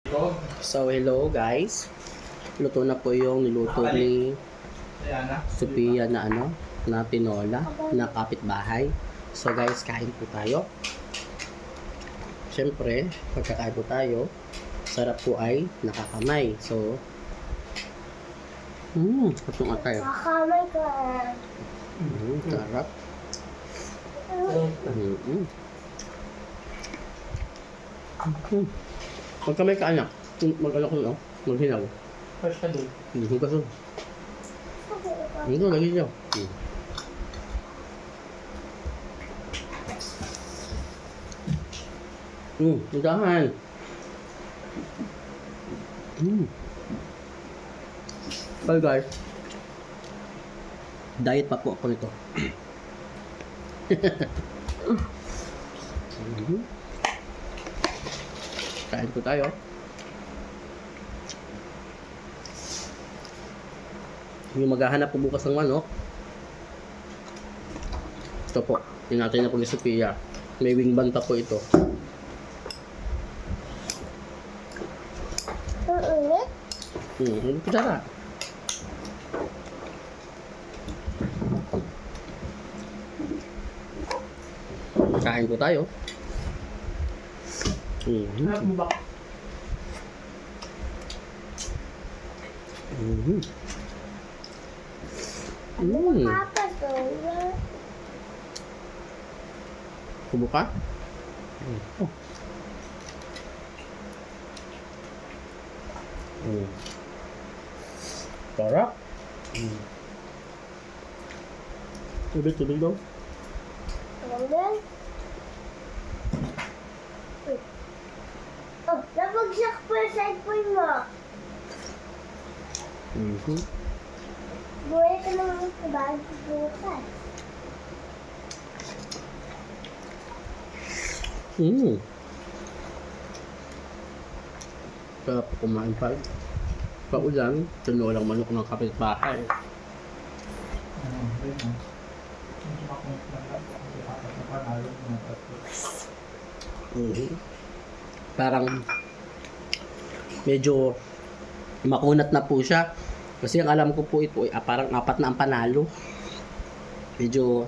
So hello guys, luto na po yung niluto ni Sophia na na tinola na kapitbahay. So guys, kain po tayo. Siyempre, pagkakain po tayo, sarap po ay nakakamay. So, itong atay. Nakakamay ko. Sarap. Magkamay ka anak. Mag-ano ko no? Maghinaw. Fresh ka doon. Hindi ko kaso. Ito, lagi niyo. Dahan. Well guys, diet pa po ako nito. Kain po tayo. Yung maghahanap po bukas ng manok. Ito po, tinatay na po ni Sophia. May wing bun pa po ito. Ang init. Kutsara. Kain po tayo. Hanap mo ba? Ano papas oh? Kubo ka? Oh. Sarap. Tubig daw. Ano din? Oh, nabagsak po yung cellphone mo. Buhay ka naman sa bahay bukas. Sarap kumain pa. Paulan, tinolang manok ng kapitbahay. Parang medyo makunat na po siya. Kasi ang alam ko po ito ay parang 4 na ang panalo. Medyo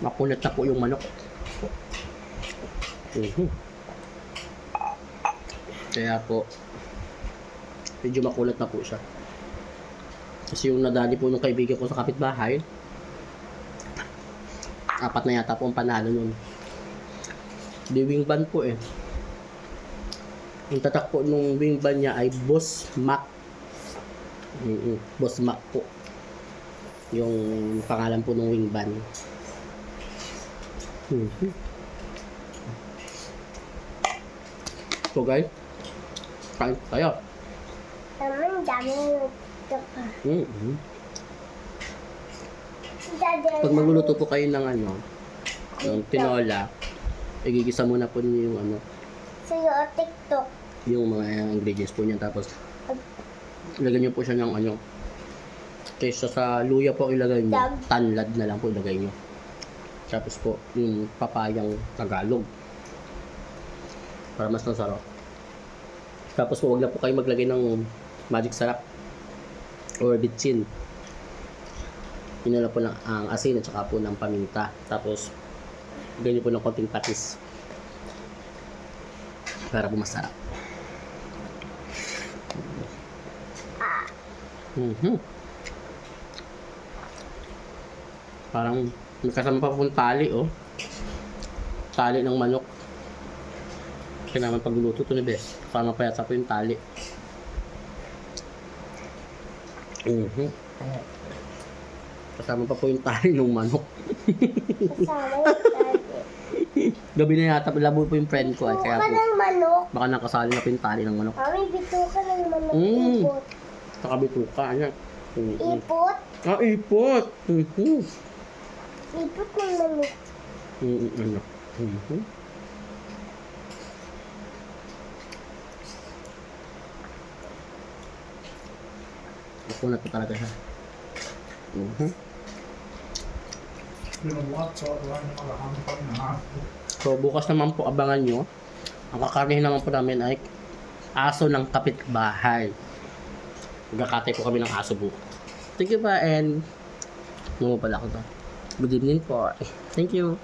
makunat na po yung manok. Kaya po medyo makulat na po siya. Kasi yung nadali po ng kaibigan ko sa kapitbahay, 4 na yata po ang panalo nun. Di wing bun po eh. Yung tatak po nung wing bun niya ay Boss Mac. Boss Mac po yung pangalan po ng wing bun. So guys, kain tayo. Naman dami ito pa. Pag magluluto po kayo ng ng tinola, igigisa muna po niyo yung Sa'yo o TikTok. yung mga ingredients po niya, tapos ilagay niyo po siya ng kaysa sa luya po ilagay niyo, tanlad na lang po ilagay niyo. Tapos po yung papayang Tagalog para mas masarap. Tapos po wag na po kayo maglagay ng magic sarap or bitchin. Yun na lang po ng ang asin at saka po ng paminta. Tapos ganyan po ng konting patis para po masarap. Parang may kasama pa pong tali tali ng manok. Kaya naman pagluluto ito ni Bes, kasama pa yata po yung tali. Kasama pa po yung tali ng manok. Kasama yung tali. Gabi na yata, labo po yung friend ko kaya Bituka po ng manok. baka nakasali na po yung tali ng manok. Mami, bituka ng manok. Ipot. Nakabituka niya. Ipot? Ipot! Ipot ng manok. Makunat po talaga siya. Binubuhat, so wala na makakami pa na. So bukas naman po abangan nyo Ang kakarnihin naman po namin ay aso ng kapitbahay. Magkakatay po kami ng aso po. Thank you pa and pala ako to. Good evening po. Thank you.